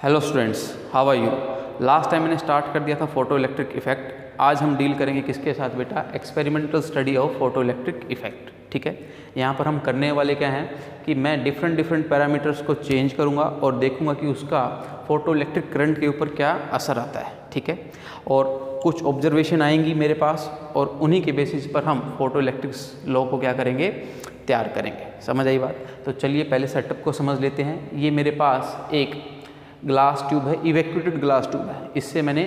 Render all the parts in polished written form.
Hello students, how are you. Last time मैंने start कर दिया था फोटो इलेक्ट्रिक इफेक्ट। आज हम डील करेंगे किसके साथ बेटा, experimental study of photo electric effect. ठीक है, यहाँ पर हम करने वाले क्या हैं कि मैं डिफरेंट पैरामीटर्स को चेंज करूँगा और देखूँगा कि उसका फोटो इलेक्ट्रिक करंट के ऊपर क्या असर आता है। ठीक है, और कुछ ऑब्जर्वेशन आएंगी मेरे पास और उन्हीं के बेसिस पर हम फोटो इलेक्ट्रिक लॉ को क्या करेंगे, तैयार करेंगे। समझ आई बात। तो चलिए पहले सेटअप को समझ लेते हैं। ये मेरे पास एक ग्लास ट्यूब है, इवैक्यूएटेड ग्लास ट्यूब है। इससे मैंने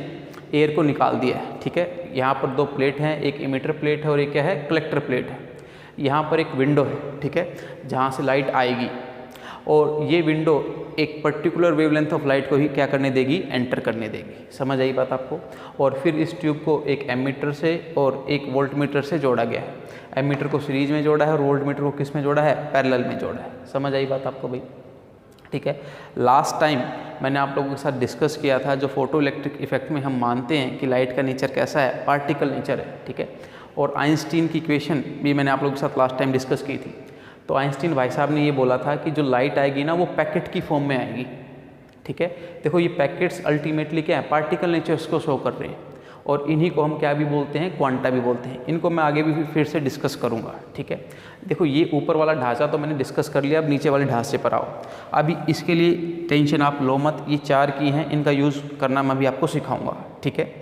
एयर को निकाल दिया है। ठीक है, यहाँ पर दो प्लेट हैं, एक इमिटर प्लेट है और एक क्या है, कलेक्टर प्लेट है। यहाँ पर एक विंडो है, ठीक है, जहाँ से लाइट आएगी और ये विंडो एक पर्टिकुलर वेवलेंथ ऑफ लाइट को ही क्या करने देगी, एंटर करने देगी। समझ आई बात आपको। और फिर इस ट्यूब को एक एमीटर से और एक वोल्टमीटर से जोड़ा गया है। एमीटर को सीरीज में जोड़ा है और वोल्टमीटर को किस में जोड़ा है, पैरेलल में जोड़ा है। समझ आई बात आपको भाई। ठीक है, लास्ट टाइम मैंने आप लोगों के साथ डिस्कस किया था, जो फोटो इलेक्ट्रिक इफेक्ट में हम मानते हैं कि लाइट का नेचर कैसा है, पार्टिकल नेचर है। ठीक है, और आइंस्टीन की इक्वेशन भी मैंने आप लोगों के साथ लास्ट टाइम डिस्कस की थी। तो आइंस्टीन भाई साहब ने ये बोला था कि जो लाइट आएगी ना, वो पैकेट की फॉर्म में आएगी। ठीक है, देखो ये पैकेट्स अल्टीमेटली क्या है, पार्टिकल नेचर्स को शो कर रहे हैं और इन्हीं को हम क्या भी बोलते हैं, क्वांटा भी बोलते हैं। इनको मैं आगे भी फिर से डिस्कस करूंगा। ठीक है, देखो ये ऊपर वाला ढांचा तो मैंने डिस्कस कर लिया, अब नीचे वाले ढांचे पर आओ। अभी इसके लिए टेंशन आप लो मत, ये चार की हैं, इनका यूज़ करना मैं भी आपको सिखाऊंगा। ठीक है,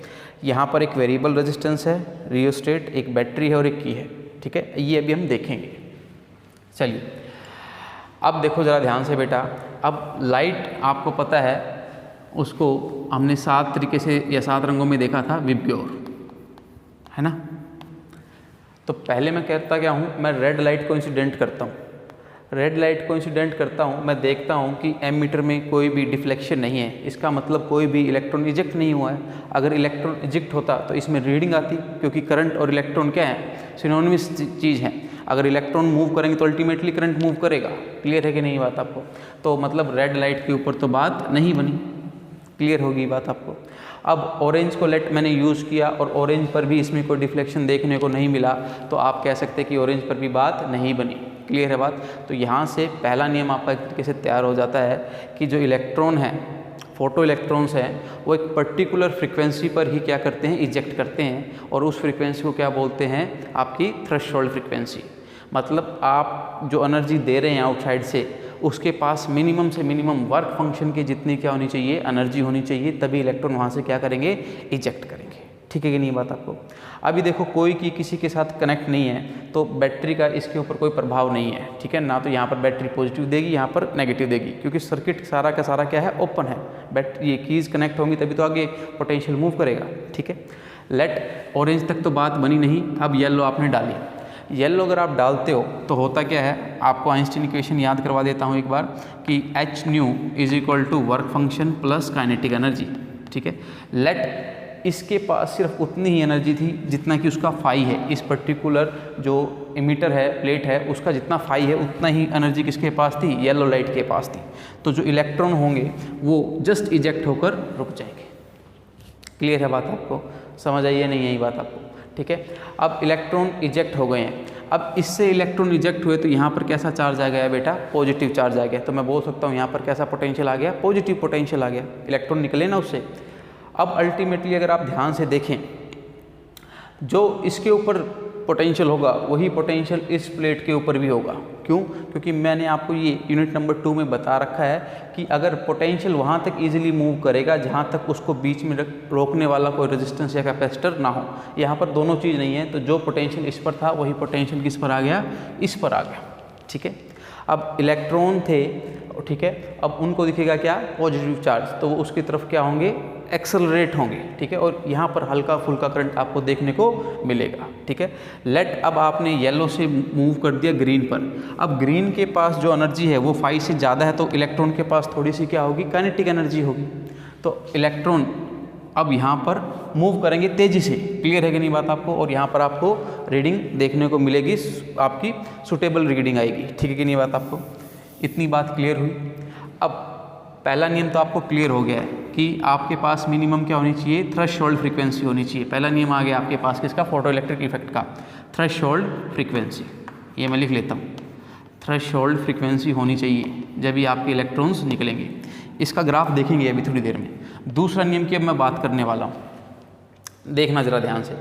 यहाँ पर एक वेरिएबल रेजिस्टेंस है, रियोस्टेट, एक बैटरी है और एक की है। ठीक है, ये अभी हम देखेंगे। चलिए अब देखो ज़रा ध्यान से बेटा। अब लाइट आपको पता है, उसको हमने 7 तरीके से या 7 रंगों में देखा था, विब्ग्योर, है ना। तो पहले मैं कहता क्या हूँ, मैं रेड लाइट को इंसिडेंट करता हूँ। रेड लाइट को इंसिडेंट करता हूँ, मैं देखता हूँ कि एमीटर में कोई भी डिफ्लेक्शन नहीं है। इसका मतलब कोई भी इलेक्ट्रॉन इजेक्ट नहीं हुआ है। अगर इलेक्ट्रॉन इजेक्ट होता तो इसमें रीडिंग आती, क्योंकि करंट और इलेक्ट्रॉन क्या है, सिनोनिमस चीज़ है। अगर इलेक्ट्रॉन मूव करेंगे तो अल्टीमेटली करंट मूव करेगा। क्लियर है कि नहीं बात आपको। तो मतलब रेड लाइट के ऊपर तो बात नहीं बनी। क्लियर होगी बात आपको। अब ऑरेंज को लेट मैंने यूज़ किया और ऑरेंज पर भी इसमें कोई डिफ्लेक्शन देखने को नहीं मिला, तो आप कह सकते हैं कि ऑरेंज पर भी बात नहीं बनी। क्लियर है बात। तो यहाँ से पहला नियम आपका एक तरीके से तैयार हो जाता है कि जो इलेक्ट्रॉन है, फोटो इलेक्ट्रॉन्स हैं, वो एक पर्टिकुलर फ्रिक्वेंसी पर ही क्या करते हैं, इजेक्ट करते हैं। और उस फ्रिक्वेंसी को क्या बोलते हैं, आपकी थ्रेशोल्ड फ्रिक्वेंसी। मतलब आप जो एनर्जी दे रहे हैं आउटसाइड से, उसके पास मिनिमम से मिनिमम वर्क फंक्शन की जितनी क्या होनी चाहिए, एनर्जी होनी चाहिए, तभी इलेक्ट्रॉन वहाँ से क्या करेंगे, इजेक्ट करेंगे। ठीक है कि नहीं बात आपको। अभी देखो कोई की किसी के साथ कनेक्ट नहीं है, तो बैटरी का इसके ऊपर कोई प्रभाव नहीं है। ठीक है ना, तो यहाँ पर बैटरी पॉजिटिव देगी, यहाँ पर नेगेटिव देगी, क्योंकि सर्किट सारा का सारा क्या है, ओपन है। बैटरी ये कीज़ कनेक्ट होंगी तभी तो आगे पोटेंशियल मूव करेगा। ठीक है, लेट ऑरेंज तक तो बात बनी नहीं। अब येलो आपने डाली। येलो अगर आप डालते हो तो होता क्या है, आपको आइंस्टीन इक्वेशन याद करवा देता हूँ एक बार कि h nu is equal to work function plus kinetic energy. ठीक है, लेट इसके पास सिर्फ उतनी ही एनर्जी थी जितना कि उसका फाई है। इस पर्टिकुलर जो इमीटर है, प्लेट है, उसका जितना फाई है उतना ही एनर्जी किसके पास थी, येलो लाइट के पास थी। तो जो इलेक्ट्रॉन होंगे वो जस्ट इजेक्ट होकर रुक जाएंगे। क्लियर है बात आपको, समझ आई है नहीं यही बात आपको। ठीक है, अब इलेक्ट्रॉन इजेक्ट हो गए हैं। अब इससे इलेक्ट्रॉन इजेक्ट हुए तो यहाँ पर कैसा चार्ज आ गया बेटा, पॉजिटिव चार्ज आ गया। तो मैं बोल सकता हूँ यहाँ पर कैसा पोटेंशियल आ गया, पॉजिटिव पोटेंशियल आ गया। इलेक्ट्रॉन निकले ना उससे। अब अल्टीमेटली अगर आप ध्यान से देखें, जो इसके ऊपर पोटेंशियल होगा वही पोटेंशियल इस प्लेट के ऊपर भी होगा। क्यों? क्योंकि मैंने आपको ये यूनिट नंबर 2 में बता रखा है कि अगर पोटेंशियल वहाँ तक इजीली मूव करेगा जहाँ तक उसको बीच में रोकने वाला कोई रेजिस्टेंस या कैपेसिटर ना हो। यहाँ पर दोनों चीज़ नहीं है, तो जो पोटेंशियल इस पर था वही पोटेंशियल किस पर आ गया, इस पर आ गया। ठीक है, अब इलेक्ट्रॉन थे, ठीक है, अब उनको दिखेगा क्या, पॉजिटिव चार्ज, तो वो उसकी तरफ क्या होंगे, एक्सेलरेट होंगे। ठीक है, और यहाँ पर हल्का फुल्का करंट आपको देखने को मिलेगा। ठीक है, लेट अब आपने येलो से मूव कर दिया ग्रीन पर। अब ग्रीन के पास जो एनर्जी है वो फाई से ज़्यादा है, तो इलेक्ट्रॉन के पास थोड़ी सी क्या होगी, काइनेटिक एनर्जी होगी। तो इलेक्ट्रॉन अब यहाँ पर मूव करेंगे तेज़ी से। क्लियर है कि नहीं बात आपको। और यहाँ पर आपको रीडिंग देखने को मिलेगी, आपकी सुटेबल रीडिंग आएगी। ठीक है कि नहीं बात आपको। इतनी बात क्लियर हुई। अब पहला नियम तो आपको क्लियर हो गया है कि आपके पास मिनिमम क्या होनी चाहिए, थ्रेशोल्ड फ्रीक्वेंसी होनी चाहिए। पहला नियम आ गया आपके पास किसका, फोटो इलेक्ट्रिक इफेक्ट का, थ्रेशोल्ड फ्रीक्वेंसी। ये मैं लिख लेता हूँ, थ्रेशोल्ड फ्रीक्वेंसी होनी चाहिए जब भी आपके इलेक्ट्रॉन्स निकलेंगे। इसका ग्राफ देखेंगे अभी थोड़ी देर में। दूसरा नियम की अब मैं बात करने वाला हूँ, देखना ज़रा ध्यान से।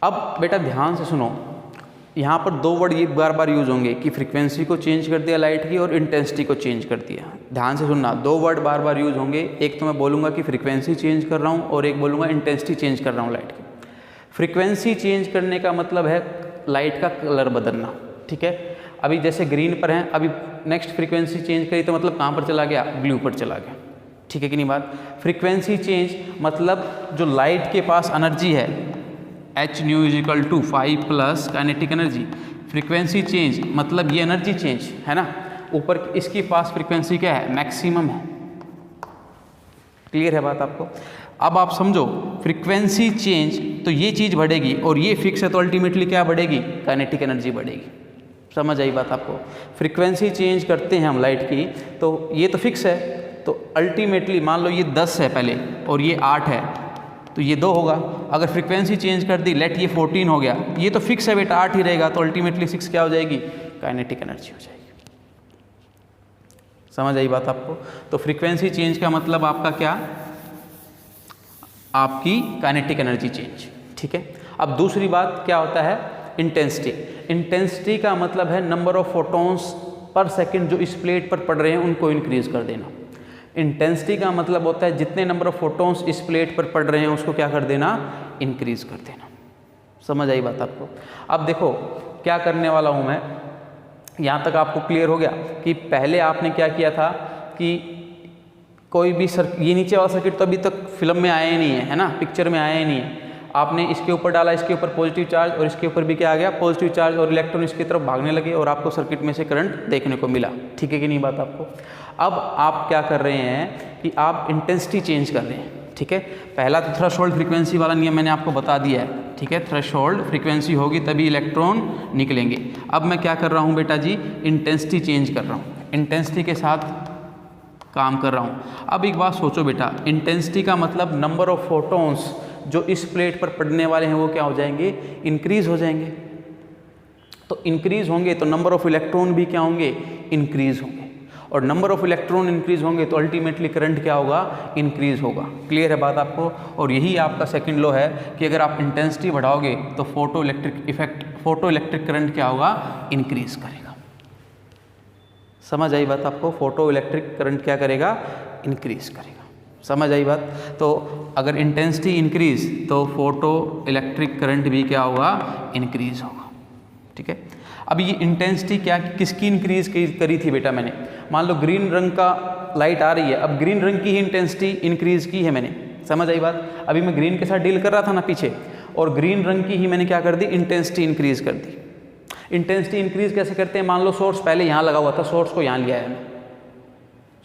अब बेटा ध्यान से सुनो, यहाँ पर दो वर्ड ये बार बार यूज होंगे कि फ्रीक्वेंसी को चेंज कर दिया लाइट की और इंटेंसिटी को चेंज कर दिया। ध्यान से सुनना, दो वर्ड बार बार यूज होंगे। एक तो मैं बोलूँगा कि फ्रीक्वेंसी चेंज कर रहा हूँ और एक बोलूँगा इंटेंसिटी चेंज कर रहा हूँ लाइट की। फ्रीक्वेंसी चेंज करने का मतलब है लाइट का कलर बदलना, ठीक है। अभी जैसे ग्रीन पर हैं, अभी नेक्स्ट फ्रीक्वेंसी चेंज करी तो मतलब कहाँ पर चला गया, ब्लू पर चला गया, ठीक है कि नहीं बात। फ्रीक्वेंसी चेंज मतलब जो लाइट के पास एनर्जी है h nu is equal to 5 plus kinetic energy. Frequency change मतलब ये एनर्जी चेंज है ना, ऊपर इसकी पास फ्रीक्वेंसी क्या है, मैक्सिमम है। क्लियर है बात आपको। अब आप समझो फ्रीक्वेंसी चेंज तो ये चीज़ बढ़ेगी और ये फिक्स है तो अल्टीमेटली क्या बढ़ेगी, काइनेटिक एनर्जी बढ़ेगी। समझ आई बात आपको। फ्रीक्वेंसी चेंज करते हैं हम लाइट की तो ये तो फिक्स है, तो अल्टीमेटली मान लो ये 10 है पहले और ये 8 है तो ये 2 होगा। अगर फ्रीक्वेंसी चेंज कर दी, लेट ये 14 हो गया, ये तो फिक्स है बेटा 8 ही रहेगा, तो अल्टीमेटली 6 क्या हो जाएगी, काइनेटिक एनर्जी हो जाएगी। समझ आई बात आपको। तो फ्रीक्वेंसी चेंज का मतलब आपका क्या, आपकी काइनेटिक एनर्जी चेंज, ठीक है। अब दूसरी बात क्या होता है, इंटेंसिटी। इंटेंसिटी का मतलब है number of photons per second जो इस प्लेट पर पड़ रहे हैं उनको इंक्रीज कर देना। इंटेंसिटी का मतलब होता है जितने नंबर ऑफ फोटॉन्स इस प्लेट पर पड़ रहे हैं उसको क्या कर देना, इंक्रीज कर देना। समझ आई बात आपको। अब देखो क्या करने वाला हूँ मैं, यहाँ तक आपको क्लियर हो गया कि पहले आपने क्या किया था कि कोई भी ये नीचे वाला सर्किट तो अभी तक फिल्म में आया ही नहीं है ना, पिक्चर में आया ही नहीं है। आपने इसके ऊपर डाला, इसके ऊपर पॉजिटिव चार्ज और इसके ऊपर भी क्या आ गया, पॉजिटिव चार्ज, और इलेक्ट्रॉन इसकी तरफ भागने लगे और आपको सर्किट में से करंट देखने को मिला, ठीक है कि नहीं बात आपको। अब आप क्या कर रहे हैं कि आप इंटेंसिटी चेंज कर रहे हैं, ठीक है। पहला तो थ्रेशोल्ड फ्रीक्वेंसी वाला नियम मैंने आपको बता दिया है, ठीक है। थ्रेशोल्ड फ्रीक्वेंसी होगी तभी इलेक्ट्रॉन निकलेंगे। अब मैं क्या कर रहा हूँ बेटा जी, इंटेंसिटी चेंज कर रहा हूँ, इंटेंसिटी के साथ काम कर रहा हूँ। अब एक बात सोचो बेटा, इंटेंसिटी का मतलब नंबर ऑफ फोटॉन्स जो इस प्लेट पर पड़ने वाले हैं वो क्या हो जाएंगे, इंक्रीज हो जाएंगे। तो इंक्रीज होंगे तो नंबर ऑफ इलेक्ट्रॉन भी क्या होंगे, इंक्रीज होंगे, और नंबर ऑफ इलेक्ट्रॉन इंक्रीज होंगे तो अल्टीमेटली करंट क्या होगा, इंक्रीज होगा। क्लियर है बात आपको। और यही आपका सेकंड लॉ है कि अगर आप इंटेंसिटी बढ़ाओगे तो फोटो इलेक्ट्रिक करंट क्या होगा, इंक्रीज करेगा। समझ आई बात आपको। फोटो इलेक्ट्रिक करंट क्या करेगा, इंक्रीज करेगा। समझ आई बात। तो अगर इंटेंसिटी इंक्रीज तो फोटो इलेक्ट्रिक करंट भी क्या होगा, इंक्रीज होगा, ठीक है। अब ये इंटेंसिटी क्या किसकी इंक्रीज करी थी बेटा मैंने, मान लो ग्रीन रंग का लाइट आ रही है, अब ग्रीन रंग की ही इंटेंसिटी इंक्रीज की है मैंने। समझ आई बात। अभी मैं ग्रीन के साथ डील कर रहा था ना पीछे, और ग्रीन रंग की ही मैंने क्या कर दी, इंटेंसिटी इंक्रीज कर दी। इंटेंसिटी इंक्रीज कैसे करते हैं, मान लो सोर्स पहले यहाँ लगा हुआ था, सोर्स को यहाँ लिया है मैंने।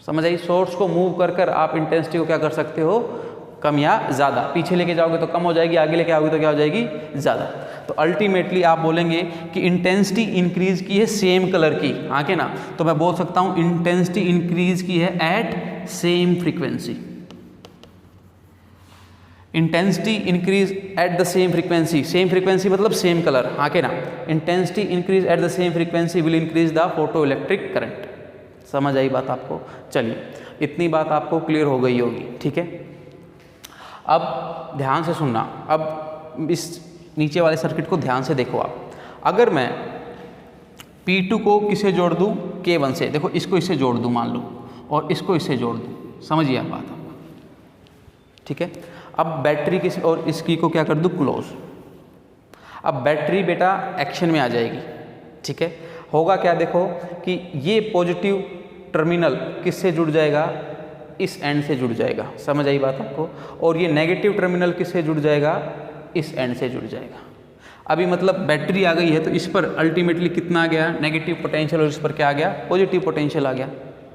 समझ आई। सोर्स को मूव कर कर आप इंटेंसिटी को क्या कर सकते हो, कम या ज़्यादा। पीछे लेके जाओगे तो कम हो जाएगी, आगे लेके आओगे तो क्या हो जाएगी, ज़्यादा। तो अल्टीमेटली आप बोलेंगे कि इंटेंसिटी इंक्रीज की है सेम कलर की, हाँ के ना। तो मैं बोल सकता हूँ इंटेंसिटी इंक्रीज की है at same frequency. Intensity increase at the same frequency, same frequency मतलब सेम कलर, हाँ के ना। Intensity increase at the same frequency will increase the photo electric current. समझ आई बात आपको। चलिए इतनी बात आपको क्लियर हो गई होगी, ठीक है। अब ध्यान से सुनना, अब इस नीचे वाले सर्किट को ध्यान से देखो आप। अगर मैं P2 को किसे जोड़ दूँ, K1 से, देखो इसको इससे जोड़ दूँ मान लो, और इसको इससे जोड़ दूँ, समझिए आप बात आपको, ठीक है। अब बैटरी किसी और इसकी को क्या कर दूँ, क्लोज। अब बैटरी बेटा एक्शन में आ जाएगी, ठीक है। होगा क्या, देखो कि ये पॉजिटिव टर्मिनल किससे जुड़ जाएगा, इस एंड से जुड़ जाएगा। समझ आई बात आपको। और ये नेगेटिव टर्मिनल किससे जुड़ जाएगा, इस एंड से जुड़ जाएगा। अभी मतलब बैटरी आ गई है तो इस पर अल्टीमेटली कितना आ गया, नेगेटिव पोटेंशियल, और इस पर क्या आ गया, पॉजिटिव पोटेंशियल आ गया।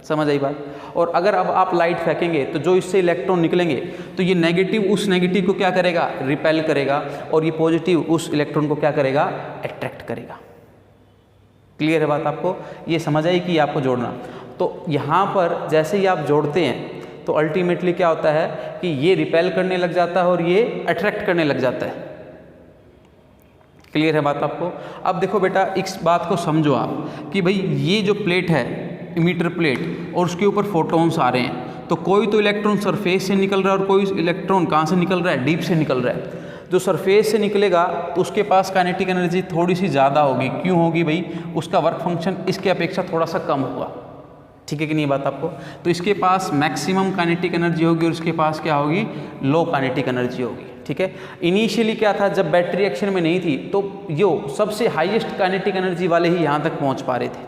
समझ आई बात। और अगर अब आप लाइट फेंकेंगे तो जो इससे इलेक्ट्रॉन निकलेंगे तो ये नेगेटिव उस नेगेटिव को क्या करेगा, रिपेल करेगा, और ये पॉजिटिव उस इलेक्ट्रॉन को क्या करेगा, अट्रैक्ट करेगा। क्लियर है बात आपको। ये समझ आई कि आपको जोड़ना। तो यहाँ पर जैसे ही आप जोड़ते हैं तो अल्टीमेटली क्या होता है कि ये रिपेल करने लग जाता है और ये अट्रैक्ट करने लग जाता है। क्लियर है बात आपको। अब देखो बेटा इस बात को समझो आप कि भाई ये जो प्लेट है इमीटर प्लेट और उसके ऊपर फोटॉन्स आ रहे हैं, तो कोई तो इलेक्ट्रॉन सरफेस से निकल रहा है और कोई इलेक्ट्रॉन कहाँ से निकल रहा है, डीप से निकल रहा है। जो सरफेस से निकलेगा तो उसके पास काइनेटिक एनर्जी थोड़ी सी ज़्यादा होगी। क्यों होगी भाई, उसका वर्क फंक्शन इसके अपेक्षा थोड़ा सा कम होगा, ठीक है कि नहीं बात आपको। तो इसके पास मैक्सिमम काइनेटिक एनर्जी होगी और उसके पास क्या होगी, लो काइनेटिक एनर्जी होगी, ठीक है। इनिशियली क्या था, जब बैटरी एक्शन में नहीं थी तो जो सबसे हाईएस्ट काइनेटिक एनर्जी वाले ही यहाँ तक पहुँच पा रहे थे,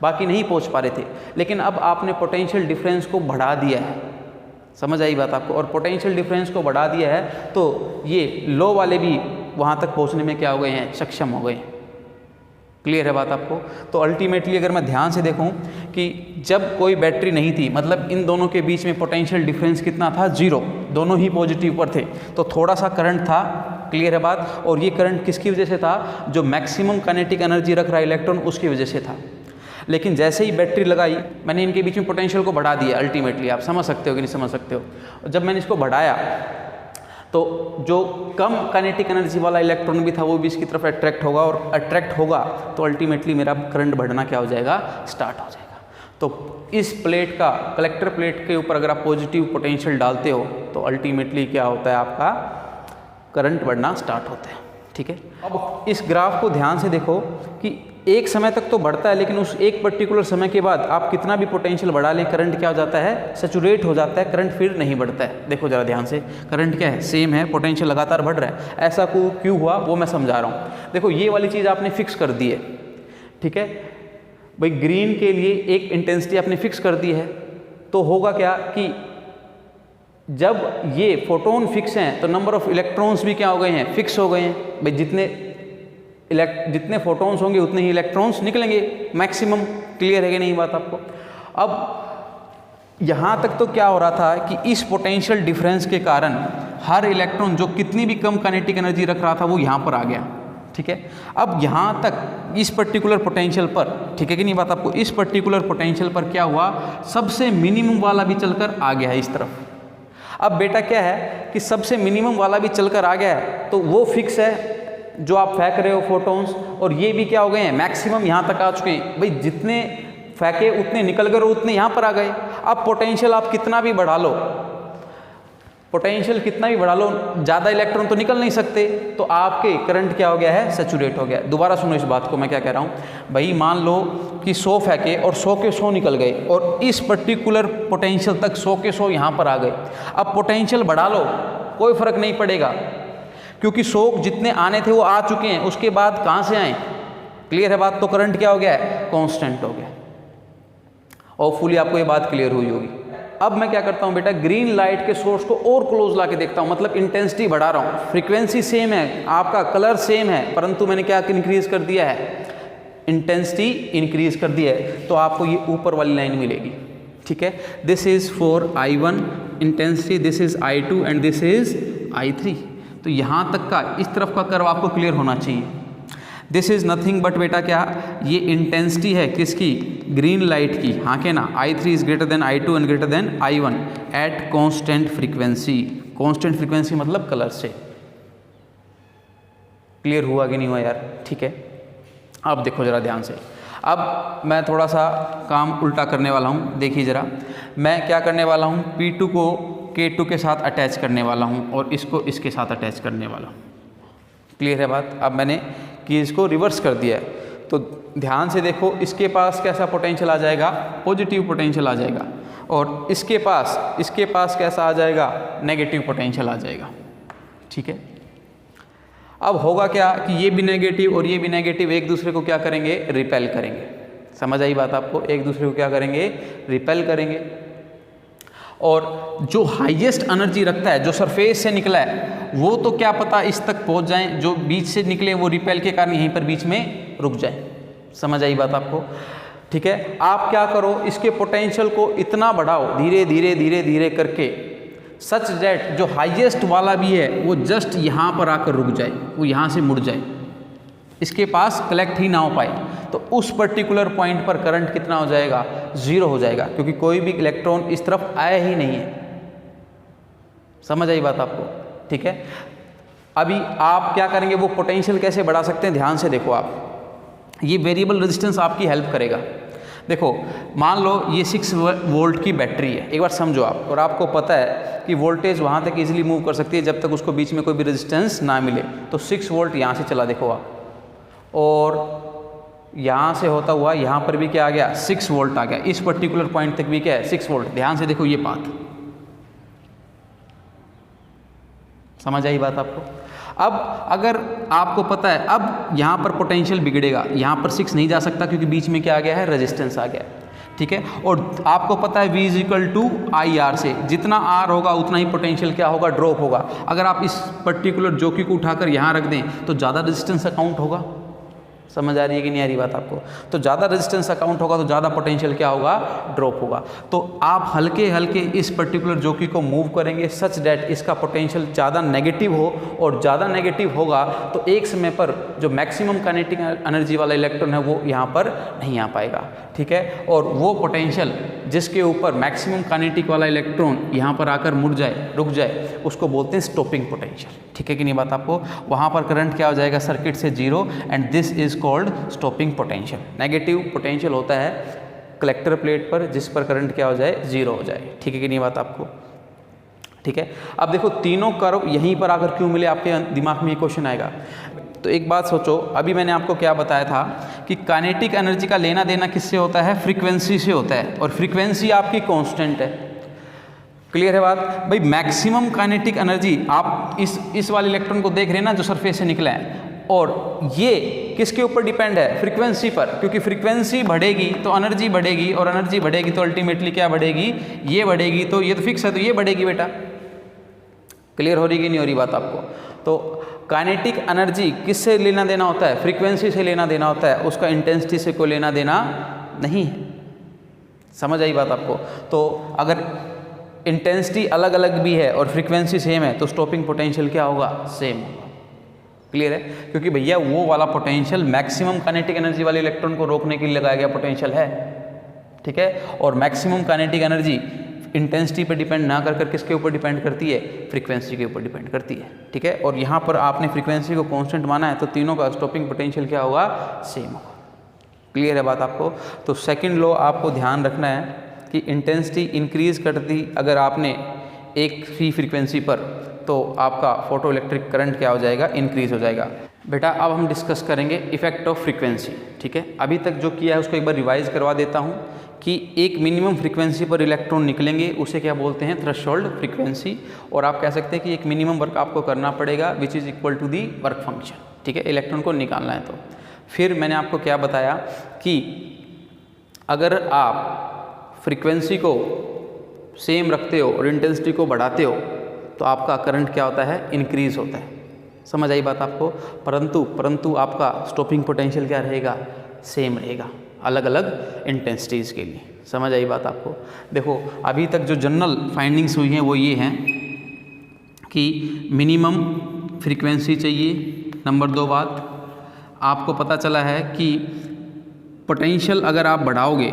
बाकी नहीं पहुँच पा रहे थे। लेकिन अब आपने पोटेंशियल डिफरेंस को बढ़ा दिया है, समझ आई बात आपको, और पोटेंशियल डिफरेंस को बढ़ा दिया है तो ये लो वाले भी वहाँ तक पहुँचने में क्या हो गए हैं, सक्षम हो गए हैं। क्लियर है बात आपको। तो अल्टीमेटली अगर मैं ध्यान से देखूं कि जब कोई बैटरी नहीं थी, मतलब इन दोनों के बीच में पोटेंशियल डिफरेंस कितना था, 0, दोनों ही पॉजिटिव पर थे, तो थोड़ा सा करंट था। क्लियर है बात। और ये करंट किसकी वजह से था, जो मैक्सिमम काइनेटिक एनर्जी रख रहा है इलेक्ट्रॉन उसकी वजह से था। लेकिन जैसे ही बैटरी लगाई, मैंने इनके बीच में पोटेंशियल को बढ़ा दिया। अल्टीमेटली आप समझ सकते हो कि नहीं समझ सकते हो। जब मैंने इसको बढ़ाया तो जो कम काइनेटिक एनर्जी वाला इलेक्ट्रॉन भी था वो भी इसकी तरफ अट्रैक्ट होगा, और अट्रैक्ट होगा तो अल्टीमेटली मेरा करंट बढ़ना क्या हो जाएगा, स्टार्ट हो जाएगा। तो इस प्लेट का, कलेक्टर प्लेट के ऊपर अगर आप पॉजिटिव पोटेंशियल डालते हो तो अल्टीमेटली क्या होता है, आपका करंट बढ़ना स्टार्ट होता है, ठीक है। अब इस ग्राफ को ध्यान से देखो कि एक समय तक तो बढ़ता है, लेकिन उस एक पर्टिकुलर समय के बाद आप कितना भी पोटेंशियल बढ़ा लें, करंट क्या हो जाता है, सैचुरेट हो जाता है, करंट फिर नहीं बढ़ता है। देखो जरा ध्यान से, करंट क्या है, सेम है, पोटेंशियल लगातार बढ़ रहा है। ऐसा क्यों हुआ वो मैं समझा रहा हूँ। देखो ये वाली चीज़ आपने फिक्स कर दी है, ठीक है भाई। ग्रीन के लिए एक इंटेंसिटी आपने फिक्स कर दी है, तो होगा क्या कि जब ये फोटोन फिक्स हैं तो नंबर ऑफ इलेक्ट्रॉन्स भी क्या हो गए हैं, फिक्स हो गए हैं भाई। जितने फोटॉन्स होंगे उतने ही इलेक्ट्रॉन्स निकलेंगे मैक्सिमम। क्लियर है कि नहीं बात आपको। अब यहाँ तक तो क्या हो रहा था कि इस पोटेंशियल डिफरेंस के कारण हर इलेक्ट्रॉन जो कितनी भी कम काइनेटिक एनर्जी रख रहा था वो यहाँ पर आ गया, ठीक है। अब यहाँ तक इस पर्टिकुलर पोटेंशियल पर, ठीक है कि नहीं बात आपको, इस पर्टिकुलर पोटेंशियल पर क्या हुआ, सबसे मिनिमम वाला भी चलकर आ गया है इस तरफ। अब बेटा क्या है कि सबसे मिनिमम वाला भी चलकर आ गया है तो वो फिक्स है जो आप फेंक रहे हो फोटॉन्स, और ये भी क्या हो गए हैं, मैक्सिमम यहाँ तक आ चुके हैं भाई। जितने फेंके उतने निकल गए और उतने यहाँ पर आ गए। अब पोटेंशियल आप कितना भी बढ़ा लो, पोटेंशियल कितना भी बढ़ा लो, ज़्यादा इलेक्ट्रॉन तो निकल नहीं सकते, तो आपके करंट क्या हो गया है, सैचुरेट हो गया। दोबारा सुनो इस बात को, मैं क्या कह रहा हूँ भाई। मान लो कि 100 फेंके और 100 के 100 निकल गए, और इस पर्टिकुलर पोटेंशियल तक 100 के 100 यहाँ पर आ गए। अब पोटेंशियल बढ़ा लो, कोई फर्क नहीं पड़ेगा, क्योंकि 100 जितने आने थे वो आ चुके हैं। उसके बाद कहाँ से आए, क्लियर है बात। तो करंट क्या हो गया है, कांस्टेंट हो गया। होपफुली आपको ये बात क्लियर हुई होगी। अब मैं क्या करता हूँ बेटा, ग्रीन लाइट के सोर्स को और क्लोज ला के देखता हूँ, मतलब इंटेंसिटी बढ़ा रहा हूँ। फ्रीक्वेंसी सेम है, आपका कलर सेम है, परंतु मैंने क्या इंक्रीज कर दिया है, इंटेंसिटी इंक्रीज कर दिया है। तो आपको ये ऊपर वाली लाइन मिलेगी, ठीक है। This is for I1 intensity, this is I2 and this is I3। तो यहाँ तक का इस तरफ का कर्व आपको क्लियर होना चाहिए। दिस इज़ नथिंग बट बेटा क्या, ये इंटेंसिटी है किसकी, ग्रीन लाइट की, हाँ के ना। I3 is greater than I2 and greater than I1 at constant frequency. Constant frequency मतलब कलर से। क्लियर हुआ कि नहीं हुआ यार, ठीक है। अब देखो जरा ध्यान से, अब मैं थोड़ा सा काम उल्टा करने वाला हूँ। देखिए ज़रा, मैं क्या करने वाला हूँ, P2 को K2 के साथ अटैच करने वाला हूँ और इसको इसके साथ अटैच करने वाला हूँ। क्लियर है बात। अब मैंने कि इसको रिवर्स कर दिया है, तो ध्यान से देखो, इसके पास कैसा पोटेंशियल आ जाएगा, पॉजिटिव पोटेंशियल आ जाएगा, और इसके पास कैसा आ जाएगा, नेगेटिव पोटेंशियल आ जाएगा, ठीक है। अब होगा क्या कि ये भी नेगेटिव और ये भी नेगेटिव एक दूसरे को क्या करेंगे, रिपेल करेंगे। समझ आई बात आपको, एक दूसरे को क्या करेंगे, रिपेल करेंगे। और जो हाईएस्ट एनर्जी रखता है, जो सरफेस से निकला है, वो तो क्या पता इस तक पहुंच जाएं, जो बीच से निकले वो रिपेल के कारण यहीं पर बीच में रुक जाए। समझ आई बात आपको, ठीक है। आप क्या करो, इसके पोटेंशियल को इतना बढ़ाओ धीरे धीरे धीरे धीरे करके, सच दैट जो हाईएस्ट वाला भी है वो जस्ट यहाँ पर आकर रुक जाए, वो यहाँ से मुड़ जाए, इसके पास कलेक्ट ही ना हो पाए। तो उस पर्टिकुलर पॉइंट पर करंट कितना हो जाएगा, 0 हो जाएगा, क्योंकि कोई भी इलेक्ट्रॉन इस तरफ आया ही नहीं है। समझ आई बात आपको, ठीक है। अभी आप क्या करेंगे, वो पोटेंशियल कैसे बढ़ा सकते हैं, ध्यान से देखो आप। ये वेरिएबल रेजिस्टेंस आपकी हेल्प करेगा। देखो मान लो ये 6 वोल्ट की बैटरी है, एक बार समझो आप, और आपको पता है कि वोल्टेज वहाँ तक इजीली मूव कर सकती है जब तक उसको बीच में कोई भी रेजिस्टेंस ना मिले। तो 6 वोल्ट यहाँ से चला, देखो आप, और यहाँ से होता हुआ यहाँ पर भी क्या आ गया, 6 वोल्ट आ गया, इस पर्टिकुलर पॉइंट तक भी क्या है, 6 वोल्ट। ध्यान से देखो ये पाथ, समझ आई बात आपको। अब अगर आपको पता है, अब यहाँ पर पोटेंशियल बिगड़ेगा, यहाँ पर 6 नहीं जा सकता क्योंकि बीच में क्या आ गया है, रेजिस्टेंस आ गया, ठीक है। और आपको पता है V = IR से जितना R होगा उतना ही पोटेंशियल क्या होगा, ड्रॉप होगा। अगर आप इस पर्टिकुलर जोकी को उठाकर यहाँ रख दें तो ज़्यादा रेजिस्टेंस अकाउंट होगा। समझ आ रही है कि नहीं आ रही बात आपको। तो ज़्यादा रेजिस्टेंस अकाउंट होगा तो ज़्यादा पोटेंशियल क्या होगा, ड्रॉप होगा। तो आप हल्के हल्के इस पर्टिकुलर जोकी को मूव करेंगे सच दैट इसका पोटेंशियल ज़्यादा नेगेटिव हो, और ज़्यादा नेगेटिव होगा तो एक समय पर जो मैक्सिमम काइनेटिक एनर्जी वाला इलेक्ट्रॉन है वो यहाँ पर नहीं आ पाएगा, ठीक है। और वो पोटेंशियल जिसके ऊपर मैक्सिमम काइनेटिक वाला इलेक्ट्रॉन यहाँ पर आकर मुड़ जाए, रुक जाए, उसको बोलते हैं स्टॉपिंग पोटेंशियल, ठीक है कि नहीं बात आपको। वहाँ पर करंट क्या हो जाएगा, सर्किट से 0, and this is called stopping potential. Negative potential होता है कलेक्टर प्लेट पर जिस पर करंट क्या हो जाए, 0 हो जाए, ठीक है कि नहीं बात आपको, ठीक है। अब देखो तीनों कर्व यहीं पर आकर क्यों मिले, आपके दिमाग में ये क्वेश्चन आएगा। तो एक बात सोचो, अभी मैंने आपको क्या बताया था कि काइनेटिक एनर्जी का लेना देना किससे होता है, फ्रीक्वेंसी से होता है, और फ्रीक्वेंसी आपकी कांस्टेंट है। क्लियर है बात भाई। मैक्सिमम काइनेटिक एनर्जी आप इस वाले इलेक्ट्रॉन को देख रहे हैं ना जो सरफेस से निकला है, और ये किसके ऊपर डिपेंड है, फ्रीक्वेंसी पर, क्योंकि फ्रीक्वेंसी बढ़ेगी तो एनर्जी बढ़ेगी, और एनर्जी बढ़ेगी तो अल्टीमेटली क्या बढ़ेगी, ये बढ़ेगी। तो ये तो फिक्स है, तो ये बढ़ेगी बेटा। क्लियर हो रही कि नहीं हो रही बात आपको। तो काइनेटिक एनर्जी किससे लेना देना होता है, फ्रीक्वेंसी से लेना देना होता है, उसका इंटेंसिटी से कोई लेना देना नहीं है। समझ आई बात आपको। तो अगर इंटेंसिटी अलग अलग भी है और फ्रीक्वेंसी सेम है तो स्टॉपिंग पोटेंशियल क्या होगा, सेम होगा। क्लियर है, क्योंकि भैया वो वाला पोटेंशियल मैक्सिमम काइनेटिक एनर्जी वाले इलेक्ट्रॉन को रोकने के लिए लगाया गया पोटेंशियल है, ठीक है। और मैक्सिमम काइनेटिक एनर्जी इंटेंसिटी पर डिपेंड ना कर किसके ऊपर डिपेंड करती है, फ्रीक्वेंसी के ऊपर डिपेंड करती है, ठीक है। और यहाँ पर आपने फ्रीक्वेंसी को कांस्टेंट माना है तो तीनों का स्टॉपिंग पोटेंशियल क्या होगा, सेम होगा। क्लियर है बात आपको। तो सेकंड लॉ आपको ध्यान रखना है कि इंटेंसिटी इंक्रीज करती अगर आपने एक ही फ्रीक्वेंसी पर, तो आपका फोटो इलेक्ट्रिक करंट क्या हो जाएगा, इंक्रीज हो जाएगा। बेटा अब हम डिस्कस करेंगे इफेक्ट ऑफ फ्रीक्वेंसी, ठीक है। अभी तक जो किया है उसको एक बार रिवाइज करवा देता हूँ कि एक मिनिमम फ्रीक्वेंसी पर इलेक्ट्रॉन निकलेंगे उसे क्या बोलते हैं, थ्रेशोल्ड फ्रीक्वेंसी। और आप कह सकते हैं कि एक मिनिमम वर्क आपको करना पड़ेगा which is equal to the work function, ठीक है, इलेक्ट्रॉन को निकालना है। तो फिर मैंने आपको क्या बताया कि अगर आप फ्रीक्वेंसी को सेम रखते हो और इंटेंसिटी को बढ़ाते हो तो आपका करंट क्या होता है, इंक्रीज होता है। समझ आई बात आपको। परंतु आपका स्टॉपिंग पोटेंशियल क्या रहेगा, सेम रहेगा, अलग अलग इंटेंसिटीज़ के लिए। समझ आई बात आपको। देखो अभी तक जो जनरल फाइंडिंग्स हुई हैं वो ये हैं कि मिनिमम फ्रीक्वेंसी चाहिए। नंबर 2 बात आपको पता चला है कि पोटेंशियल अगर आप बढ़ाओगे,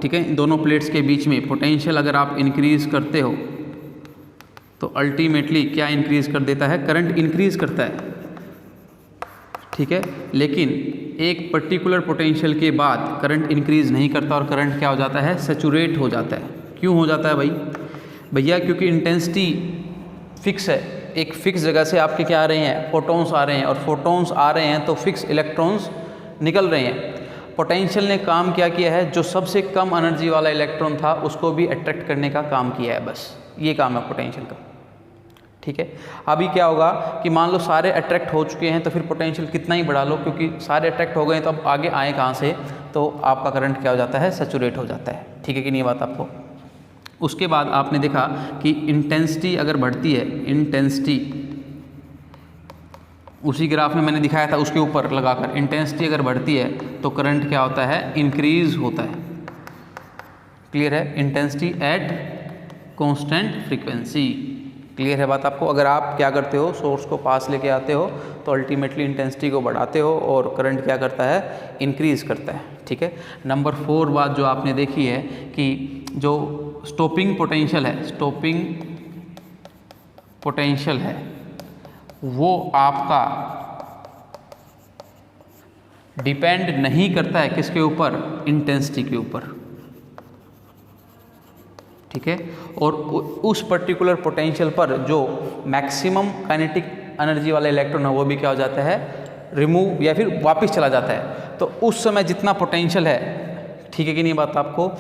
ठीक है, दोनों प्लेट्स के बीच में पोटेंशियल अगर आप इंक्रीज करते हो तो अल्टीमेटली क्या इंक्रीज कर देता है, करंट इंक्रीज करता है, ठीक है। लेकिन एक पर्टिकुलर पोटेंशियल के बाद करंट इंक्रीज नहीं करता और करंट क्या हो जाता है, सैचुरेट हो जाता है। क्यों हो जाता है भाई, भैया क्योंकि इंटेंसिटी फिक्स है, एक फिक्स जगह से आपके क्या आ रहे हैं, फोटॉन्स आ रहे हैं, और फोटॉन्स आ रहे हैं तो फिक्स इलेक्ट्रॉन्स निकल रहे हैं। पोटेंशियल ने काम क्या किया है, जो सबसे कम एनर्जी वाला इलेक्ट्रॉन था उसको भी अट्रैक्ट करने का काम किया है, बस ये काम है पोटेंशियल का, ठीक है। अभी क्या होगा कि मान लो सारे अट्रैक्ट हो चुके हैं तो फिर पोटेंशियल कितना ही बढ़ा लो, क्योंकि सारे अट्रैक्ट हो गए तो अब आगे आए कहाँ से, तो आपका करंट क्या हो जाता है, सैचुरेट हो जाता है, ठीक है कि नहीं बात आपको। उसके बाद आपने देखा कि इंटेंसिटी अगर बढ़ती है, इंटेंसिटी उसी ग्राफ में मैंने दिखाया था उसके ऊपर लगाकर, इंटेंसिटी अगर बढ़ती है तो करंट क्या होता है, इंक्रीज होता है। क्लियर है, intensity at constant frequency. Clear है बात आपको। अगर आप क्या करते हो, सोर्स को पास लेके आते हो तो अल्टीमेटली इंटेंसिटी को बढ़ाते हो और करंट क्या करता है, इंक्रीज करता है, ठीक है। नंबर 4 बात जो आपने देखी है कि जो स्टॉपिंग पोटेंशियल है, स्टॉपिंग पोटेंशियल है वो आपका डिपेंड नहीं करता है किसके ऊपर, इंटेंसिटी के ऊपर। ठीक है। और उस पर्टिकुलर पोटेंशियल पर जो मैक्सिमम काइनेटिक एनर्जी वाला इलेक्ट्रॉन है वो भी क्या हो जाता है, रिमूव या फिर वापस चला जाता है। तो उस समय जितना पोटेंशियल है, ठीक है कि नहीं बात आपको,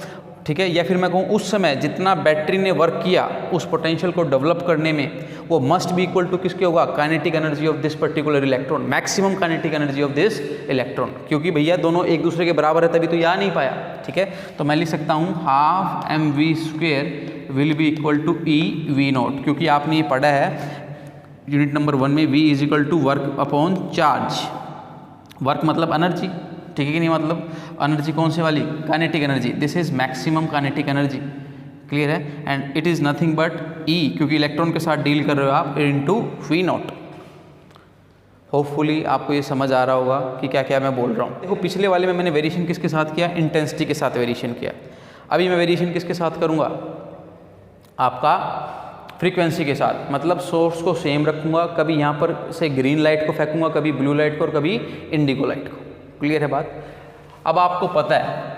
ठीक है, या फिर मैं कहूँ उस समय जितना बैटरी ने वर्क किया उस पोटेंशियल को डेवलप करने में, वो मस्ट बी इक्वल टू किसके होगा, kinetic energy of this particular electron, maximum kinetic energy of this electron. क्योंकि भैया दोनों एक दूसरे के बराबर है तभी तो ये आ नहीं पाया, ठीक है। तो मैं लिख सकता हूँ half mv² will be equal to EV0, क्योंकि आपने ये पढ़ा है यूनिट नंबर 1 में, V is equal to work upon charge. Work मतलब एनर्जी, ठीक है कि नहीं, मतलब एनर्जी कौन से वाली, kinetic energy. This is maximum kinetic energy, clear है। And it is nothing but E, क्योंकि इलेक्ट्रॉन के साथ डील कर रहे हो आप, इनटू V0। होपफुली आपको ये समझ आ रहा होगा कि क्या क्या मैं बोल रहा हूँ। देखो पिछले वाले में मैंने वेरिएशन किसके साथ किया, इंटेंसिटी के साथ वेरिएशन किया। अभी मैं वेरिएशन किसके साथ करूँगा, आपका फ्रीक्वेंसी के साथ। मतलब सोर्स को सेम रखूँगा, कभी यहाँ पर से ग्रीन लाइट को फेंकूँगा, कभी ब्लू लाइट को और कभी इंडिगो लाइट को, क्लियर है बात। अब आपको पता है,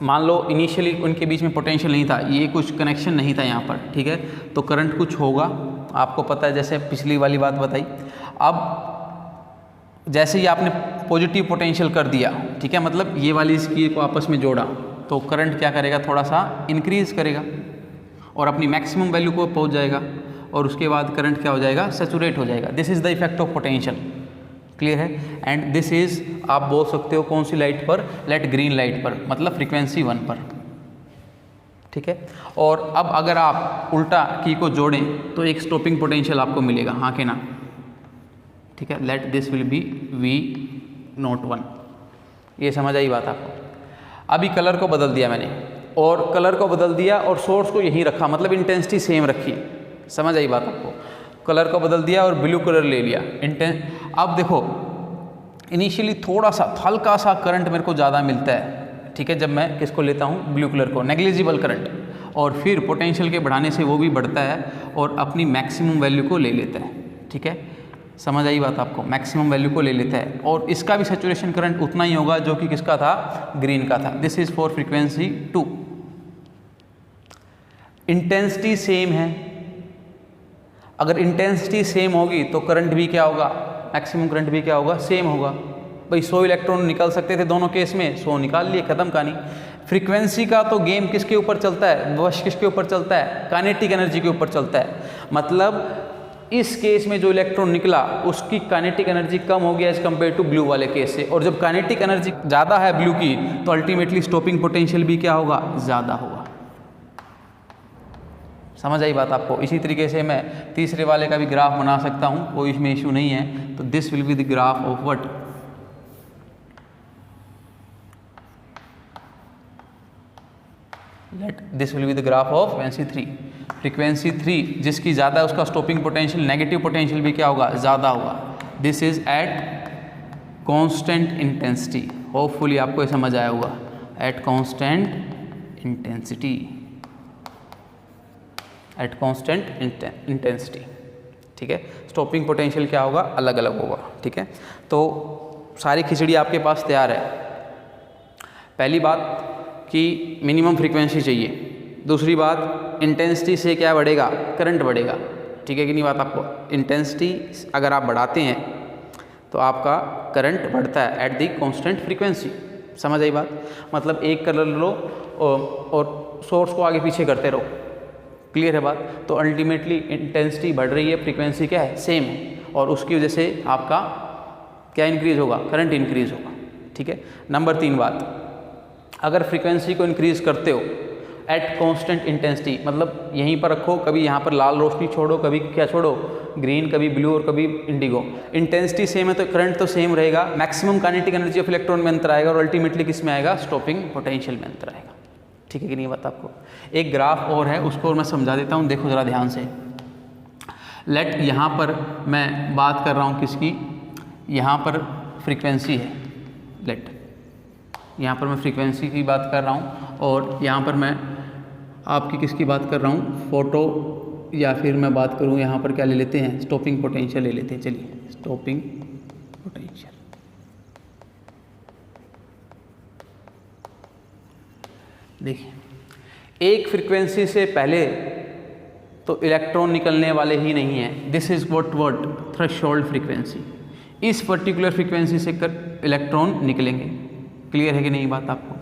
मान लो इनिशियली उनके बीच में पोटेंशियल नहीं था, ये कुछ कनेक्शन नहीं था यहाँ पर, ठीक है, तो करंट कुछ होगा, आपको पता है, जैसे पिछली वाली बात बताई। अब जैसे ही आपने पॉजिटिव पोटेंशियल कर दिया, ठीक है, मतलब ये वाली इसकी को आपस में जोड़ा, तो करंट क्या करेगा, थोड़ा सा इंक्रीज करेगा और अपनी मैक्सिमम वैल्यू को पहुँच जाएगा, और उसके बाद करंट क्या हो जाएगा, सैचुरेट हो जाएगा। This is the effect of potential, clear है। एंड दिस इज, आप बोल सकते हो कौन सी लाइट पर, लेट ग्रीन लाइट पर, मतलब फ्रीक्वेंसी 1 पर, ठीक है। और अब अगर आप उल्टा की को जोड़ें तो एक स्टॉपिंग पोटेंशियल आपको मिलेगा, हाँ के ना, ठीक है। Let this will be V01। ये समझ आई बात आपको। अभी कलर को बदल दिया मैंने, और कलर को बदल दिया और सोर्स को यहीं रखा, मतलब इंटेंसिटी सेम रखी, समझ आई बात आपको। कलर को बदल दिया और ब्लू कलर ले लिया, अब देखो इनिशियली थोड़ा सा हल्का सा करंट मेरे को ज़्यादा मिलता है, ठीक है, जब मैं किसको लेता हूँ, ब्लू कलर को, नेग्लिजिबल करंट, और फिर पोटेंशियल के बढ़ाने से वो भी बढ़ता है और अपनी मैक्सिमम वैल्यू को ले लेता है, ठीक है, समझ आई बात आपको, मैक्सिमम वैल्यू को ले लेता है। और इसका भी सैचुरेशन करंट उतना ही होगा जो कि किसका था, ग्रीन का था। This is for frequency 2। Intensity same है, अगर इंटेंसिटी सेम होगी तो करंट भी क्या होगा, मैक्सिमम करंट भी क्या होगा, सेम होगा। भाई 100 इलेक्ट्रॉन निकल सकते थे दोनों केस में, 100 निकाल लिए, खत्म कहानी। फ्रीक्वेंसी का तो गेम किसके ऊपर चलता है, वश किसके ऊपर चलता है, काइनेटिक एनर्जी के ऊपर चलता है। मतलब इस केस में जो इलेक्ट्रॉन निकला उसकी काइनेटिक एनर्जी कम हो गया एज कम्पेयर टू ब्लू वाले केस से, और जब काइनेटिक एनर्जी ज़्यादा है ब्लू की तो अल्टीमेटली स्टॉपिंग पोटेंशियल भी क्या होगा, ज़्यादा होगा। समझ आई बात आपको। इसी तरीके से मैं तीसरे वाले का भी ग्राफ बना सकता हूँ, कोई इसमें इशू नहीं है। तो this will be the graph of what, let this will be the graph of frequency 3 जिसकी ज़्यादा है उसका स्टॉपिंग पोटेंशियल, नेगेटिव पोटेंशियल भी क्या होगा, ज़्यादा होगा। This is at constant intensity. Hopefully आपको ये समझ आया होगा, at constant intensity, at constant intensity, ठीक है। स्टॉपिंग पोटेंशियल क्या होगा, अलग अलग होगा, ठीक है। तो सारी खिचड़ी आपके पास तैयार है। पहली बात कि मिनिमम फ्रीक्वेंसी चाहिए, दूसरी बात इंटेंसिटी से क्या बढ़ेगा, करंट बढ़ेगा, ठीक है कि नहीं बात आपको। इंटेंसिटी अगर आप बढ़ाते हैं तो आपका करंट बढ़ता है एट दी कांस्टेंट फ्रीक्वेंसी, समझ आई बात। मतलब एक कलर लो और सोर्स को आगे पीछे करते रहो, क्लियर है बात। तो अल्टीमेटली इंटेंसिटी बढ़ रही है, फ्रीक्वेंसी क्या है, सेम है, और उसकी वजह से आपका क्या इंक्रीज होगा, करंट इंक्रीज होगा, ठीक है। नंबर 3 बात, अगर फ्रीक्वेंसी को इंक्रीज करते हो एट कांस्टेंट इंटेंसिटी, मतलब यहीं पर रखो, कभी यहाँ पर लाल रोशनी छोड़ो, कभी क्या छोड़ो, ग्रीन, कभी ब्लू और कभी इंडिगो, इंटेंसिटी सेम है तो करंट तो सेम रहेगा, maximum kinetic energy of electron में अंतर आएगा और अल्टीमेटली किस में आएगा, स्टॉपिंग पोटेंशियल में अंतर आएगा, ठीक है कि नहीं बात आपको। एक ग्राफ और है, उसको मैं समझा देता हूँ, देखो ज़रा ध्यान से। लेट यहाँ पर मैं बात कर रहा हूँ किसकी, यहाँ पर फ्रीक्वेंसी है, लेट यहाँ पर मैं फ्रीक्वेंसी की बात कर रहा हूँ, और यहाँ पर मैं आपकी किसकी बात कर रहा हूँ, फोटो, या फिर मैं बात करूँ यहाँ पर क्या ले लेते हैं, स्टॉपिंग पोटेंशियल ले लेते हैं। चलिए स्टॉपिंग पोटेंशियल, देखिए एक फ्रीक्वेंसी से पहले तो इलेक्ट्रॉन निकलने वाले ही नहीं हैं। This is what word threshold frequency. इस पर्टिकुलर फ्रीक्वेंसी से इलेक्ट्रॉन निकलेंगे। क्लियर है कि नहीं बात आपको?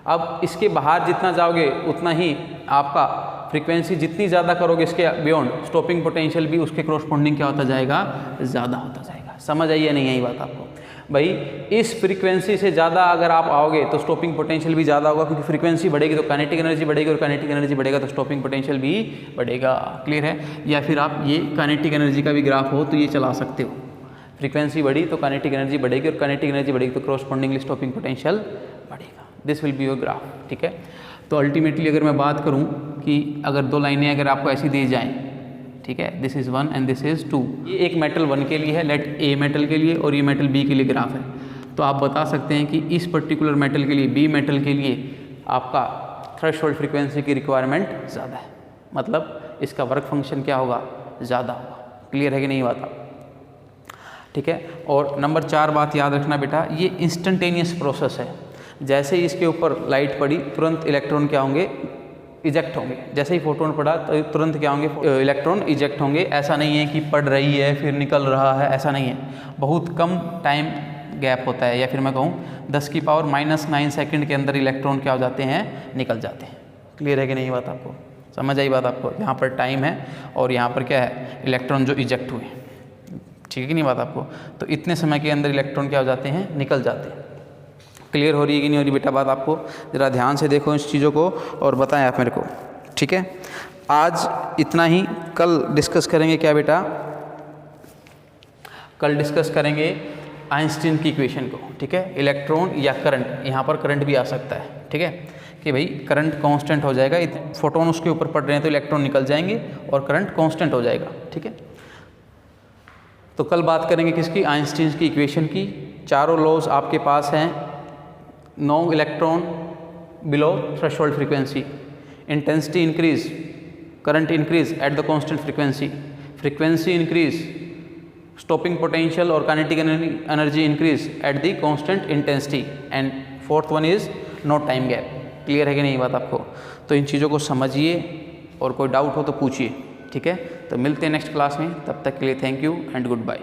अब इसके बाहर जितना जाओगे उतना ही आपका फ्रीक्वेंसी जितनी ज़्यादा करोगे इसके बियॉन्ड, स्टॉपिंग पोटेंशियल भी उसके क्रॉसपोंडिंग क्या होता जाएगा, ज़्यादा होता जाएगा। समझ आई या नहीं आई बात आपको? भाई इस फ्रीक्वेंसी से ज़्यादा अगर आप आओगे तो स्टॉपिंग पोटेंशियल भी ज़्यादा होगा, क्योंकि फ्रीक्वेंसी बढ़ेगी तो काइनेटिक एनर्जी बढ़ेगी और काइनेटिक एनर्जी बढ़ेगा तो स्टॉपिंग पोटेंशियल भी बढ़ेगा। क्लियर है? या फिर आप ये काइनेटिक एनर्जी का भी ग्राफ हो तो ये चला सकते हो। फ्रीक्वेंसी बढ़ी तो काइनेटिक एनर्जी बढ़ेगी और काइनेटिक एनर्जी बढ़ेगी तो क्रॉसपोंडिंगली स्टॉपिंग पोटेंशियल बढ़ेगा। This will be your graph. ठीक है, तो अल्टीमेटली अगर मैं बात करूं कि अगर दो लाइनें अगर आपको ऐसी दी जाएं, ठीक है, this is 1 and this is 2, ये एक मेटल 1 के लिए है, लेट ए मेटल के लिए, और ये मेटल बी के लिए ग्राफ है। तो आप बता सकते हैं कि इस पर्टिकुलर मेटल के लिए, बी मेटल के लिए आपका थ्रेशोल्ड फ्रीक्वेंसी की रिक्वायरमेंट ज़्यादा है, मतलब इसका वर्क फंक्शन क्या होगा, ज़्यादा होगा। क्लियर है कि नहीं बात आप? ठीक है, और नंबर 4 बात याद रखना बेटा, ये इंस्टेंटेनियस प्रोसेस है। जैसे ही इसके ऊपर लाइट पड़ी तुरंत इलेक्ट्रॉन क्या होंगे, इजेक्ट होंगे। जैसे ही फोटोन पड़ा तो तुरंत क्या होंगे, इलेक्ट्रॉन इजेक्ट होंगे। ऐसा नहीं है कि पड़ रही है फिर निकल रहा है, ऐसा नहीं है। बहुत कम टाइम गैप होता है, या फिर मैं कहूँ 10⁻⁹ सेकंड के अंदर इलेक्ट्रॉन क्या हो जाते हैं, निकल जाते हैं। क्लियर है कि नहीं बात आपको? समझ आई बात आपको? यहाँ पर टाइम है और यहाँ पर क्या है, इलेक्ट्रॉन जो इजेक्ट हुए। ठीक है कि नहीं बात आपको? तो इतने समय के अंदर इलेक्ट्रॉन क्या हो जाते हैं, निकल जाते हैं। क्लियर हो रही है कि नहीं हो रही बेटा बात आपको? ज़रा ध्यान से देखो इस चीज़ों को और बताएं आप मेरे को। ठीक है, आज इतना ही। कल डिस्कस करेंगे क्या बेटा, कल डिस्कस करेंगे आइंस्टीन की इक्वेशन को। ठीक है, इलेक्ट्रॉन या करंट, यहाँ पर करंट भी आ सकता है। ठीक है, कि भाई करंट कांस्टेंट हो जाएगा, फोटोन उसके ऊपर पड़ रहे हैं तो इलेक्ट्रॉन निकल जाएंगे और करंट कांस्टेंट हो जाएगा। ठीक है, तो कल बात करेंगे किसकी, आइंस्टीन की इक्वेशन की। चारों लॉज आपके पास हैं। No electron below threshold frequency, intensity increase, current increase at the constant frequency, frequency increase, stopping potential और kinetic energy increase at the constant intensity, and fourth one is no time gap. Clear है कि नहीं बात आपको? तो इन चीज़ों को समझिए और कोई डाउट हो तो पूछिए। ठीक है, तो मिलते हैं नेक्स्ट क्लास में, तब तक के लिए thank you and good bye.